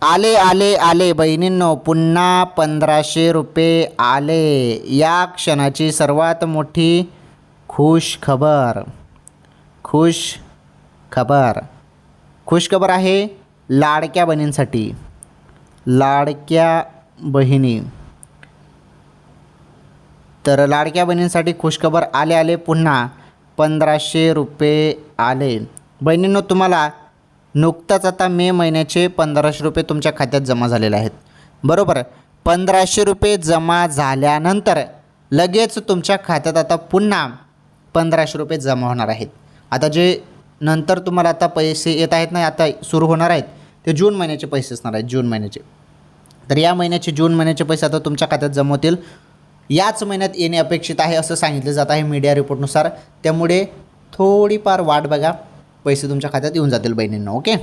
आले आले आले बहिणींनो, पुन्हा 1500 रुपये आले. या क्षणाची सर्वात मोठी खुश खबर. खुश खबर आहे लाडक्या बहिणींसाठी. लाडक्या बहिणी, तर लाडक्या बहिणींसाठी खुशखबर आले पुन्हा 1500 रुपये आले. बहिणींनो, तुम्हाला नुकताच आता मे महिन्याचे 1500 रुपये तुमच्या खात्यात जमा झालेले आहेत, बरोबर. 1500 रुपये जमा झाल्यानंतर लगेच तुमच्या खात्यात आता पुन्हा 1500 रुपये जमा होणार आहेत. आता जे नंतर तुम्हाला आता पैसे येत आहेत ना, आता सुरू होणार आहेत, ते जून महिन्याचे पैसे असणार आहेत, जून महिन्याचे. तर या महिन्याचे जून महिन्याचे पैसे आता तुमच्या खात्यात जमा होतील. याच महिन्यात येणे अपेक्षित आहे असं सांगितलं जात आहे मीडिया रिपोर्टनुसार. त्यामुळे थोडीफार वाट बघा, पैसे तुमच्या खात्यात येऊन जातील बहिणींनो. ओके.